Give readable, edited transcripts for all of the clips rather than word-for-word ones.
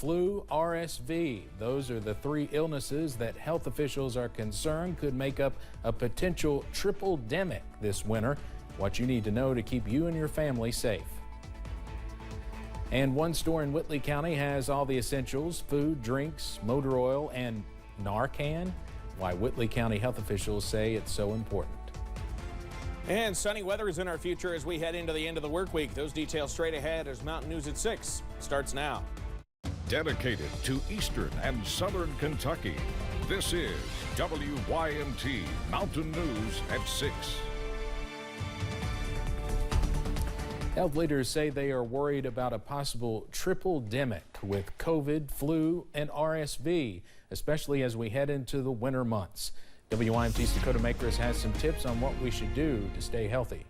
Flu, RSV, those are the three illnesses that health officials are concerned could make up a potential triple-demic this winter. What you need to know to keep you and your family safe. And one store in Whitley County has all the essentials: food, drinks, motor oil, and Narcan. Why Whitley County health officials say it's so important. And sunny weather is in our future as we head into the end of the work week. Those details straight ahead as Mountain News at 6 starts now. Dedicated to Eastern and Southern Kentucky, this is WYMT Mountain News at 6. Health leaders say they are worried about a possible triple-demic with COVID, flu, and RSV, especially as we head into the winter months. WYMT's Dakota Makers has some tips on what we should do to stay healthy.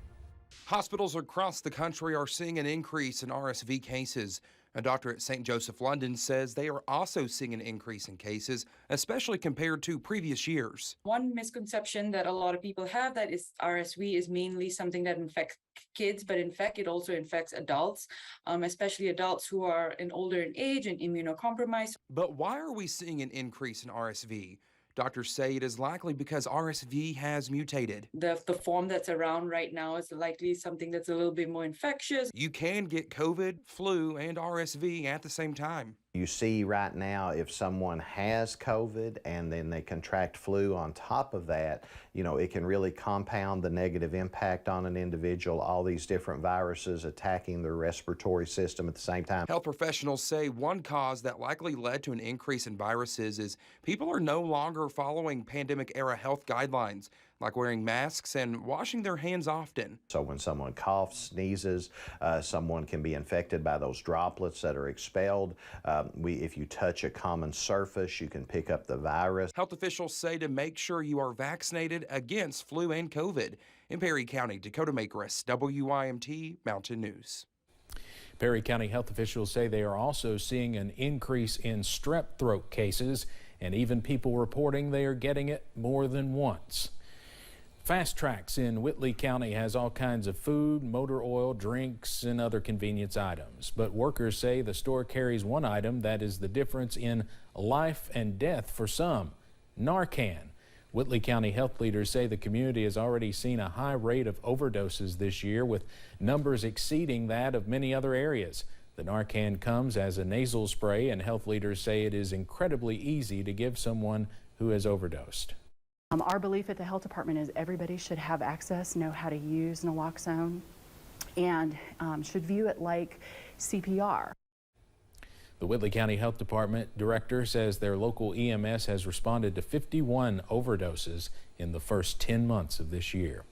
Hospitals across the country are seeing an increase in RSV cases. A doctor at St. Joseph London says they are also seeing an increase in cases, especially compared to previous years. One misconception that a lot of people have that is RSV is mainly something that infects kids, but in fact it also infects adults, especially adults who are older in age and immunocompromised. But why are we seeing an increase in RSV? Doctors say it is likely because RSV has mutated. The form that's around right now is likely something that's a little bit more infectious. You can get COVID, flu, and RSV at the same time. You see right now, if someone has COVID and then they contract flu on top of that, it can really compound the negative impact on an individual, all these different viruses attacking the respiratory system at the same time. Health professionals say one cause that likely led to an increase in viruses is people are no longer following pandemic-era health guidelines, like wearing masks and washing their hands often. So when someone coughs, sneezes, someone can be infected by those droplets that are expelled. If you touch a common surface, you can pick up the virus. Health officials say to make sure you are vaccinated against flu and COVID. In Perry County, Dakota Makris, WYMT Mountain News. Perry County health officials say they are also seeing an increase in strep throat cases, and even people reporting they are getting it more than once. Fast Tracks in Whitley County has all kinds of food, motor oil, drinks, and other convenience items. But workers say the store carries one item that is the difference in life and death for some: Narcan. Whitley County health leaders say the community has already seen a high rate of overdoses this year, with numbers exceeding that of many other areas. The Narcan comes as a nasal spray, and health leaders say it is incredibly easy to give someone who has overdosed. Our belief at the health department is everybody should have access, know how to use naloxone, and should view it like CPR. The Whitley County Health Department director says their local EMS has responded to 51 overdoses in the first 10 months of this year.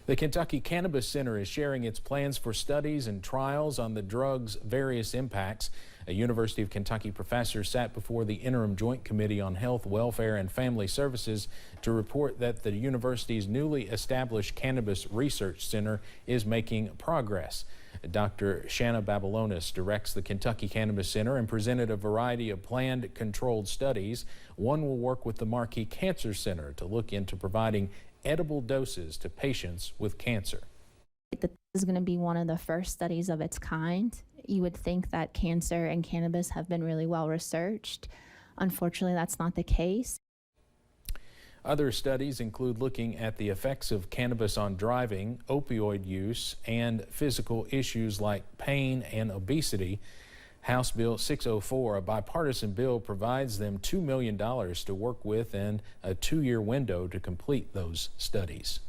The Kentucky Cannabis Center is sharing its plans for studies and trials on the drug's various impacts. A University of Kentucky professor sat before the Interim Joint Committee on Health, Welfare, and Family Services to report that the university's newly established Cannabis Research Center is making progress. Dr. Shanna Babylonis directs the Kentucky Cannabis Center and presented a variety of planned controlled studies. One will work with the Markey Cancer Center to look into providing edible doses to patients with cancer. This is going to be one of the first studies of its kind. You would think that cancer and cannabis have been really well researched. Unfortunately, that's not the case. Other studies include looking at the effects of cannabis on driving, opioid use, and physical issues like pain and obesity. House Bill 604, a bipartisan bill, provides them $2 million to work with and a 2-year window to complete those studies.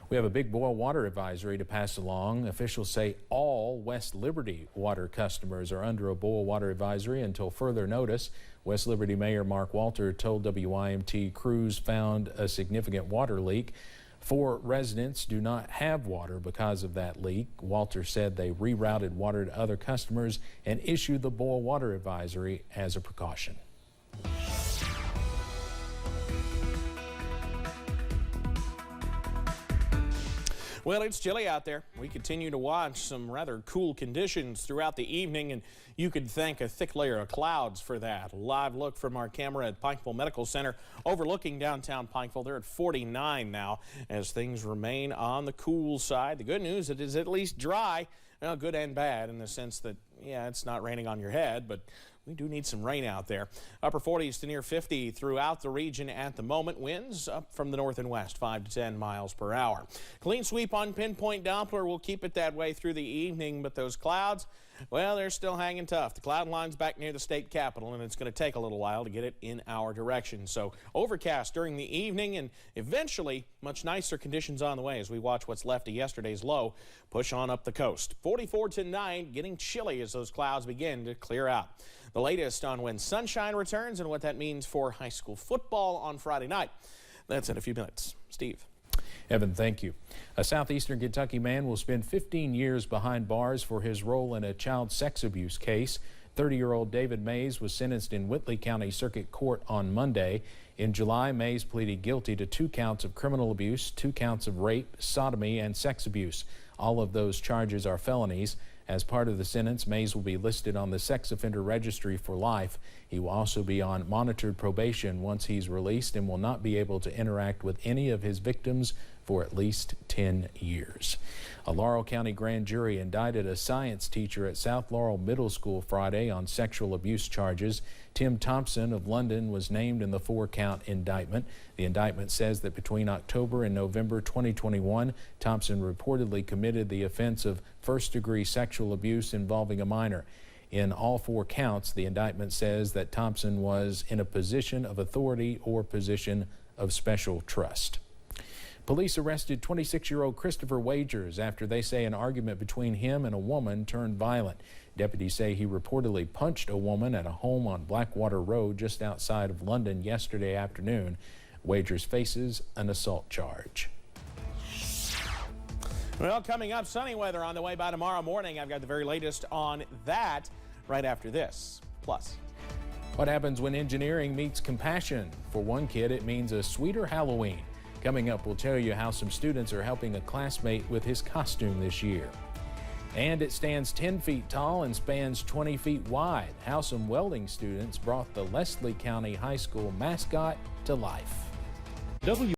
We have a big boil water advisory to pass along. Officials say all West Liberty water customers are under a boil water advisory until further notice. West Liberty Mayor Mark Walter told WYMT crews found a significant water leak. 4 residents do not have water because of that leak. Walter said they rerouted water to other customers and issued the boil water advisory as a precaution. Well, it's chilly out there. We continue to watch some rather cool conditions throughout the evening, and you could thank a thick layer of clouds for that. A live look from our camera at Pikeville Medical Center overlooking downtown Pikeville. They're at 49 now as things remain on the cool side. The good news, it is at least dry. Well, good and bad in the sense that, yeah, it's not raining on your head, but we do need some rain out there. Upper 40s to near 50 throughout the region at the moment. Winds up from the north and west, 5 to 10 miles per hour. Clean sweep on Pinpoint Doppler. We'll keep it that way through the evening, but those clouds, well, they're still hanging tough. The cloud line's back near the state capitol, and it's going to take a little while to get it in our direction. So overcast during the evening, and eventually much nicer conditions on the way as we watch what's left of yesterday's low push on up the coast. 44 tonight, getting chilly as those clouds begin to clear out. The latest on when sunshine returns and what that means for high school football on Friday night. That's in a few minutes. Steve. Evan, thank you. A southeastern Kentucky man will spend 15 years behind bars for his role in a child sex abuse case. 30-year-old David Mays was sentenced in Whitley County Circuit Court on Monday. In July, Mays pleaded guilty to 2 counts of criminal abuse, 2 counts of rape, sodomy, and sex abuse. All of those charges are felonies. As part of the sentence, Mays will be listed on the sex offender registry for life. He will also be on monitored probation once he's released and will not be able to interact with any of his victims for at least 10 years. A Laurel County grand jury indicted a science teacher at South Laurel Middle School Friday on sexual abuse charges. Tim Thompson of London was named in the 4-count indictment. The indictment says that between October and November 2021, Thompson reportedly committed the offense of first-degree sexual abuse involving a minor. In all 4 counts, the indictment says that Thompson was in a position of authority or position of special trust. Police arrested 26-year-old Christopher Wagers after they say an argument between him and a woman turned violent. Deputies say he reportedly punched a woman at a home on Blackwater Road just outside of London yesterday afternoon. Wagers faces an assault charge. Well, coming up, sunny weather on the way by tomorrow morning. I've got the very latest on that right after this. Plus, what happens when engineering meets compassion? For one kid, it means a sweeter Halloween. Coming up, we'll tell you how some students are helping a classmate with his costume this year. And it stands 10 feet tall and spans 20 feet wide. How some welding students brought the Leslie County High School mascot to life.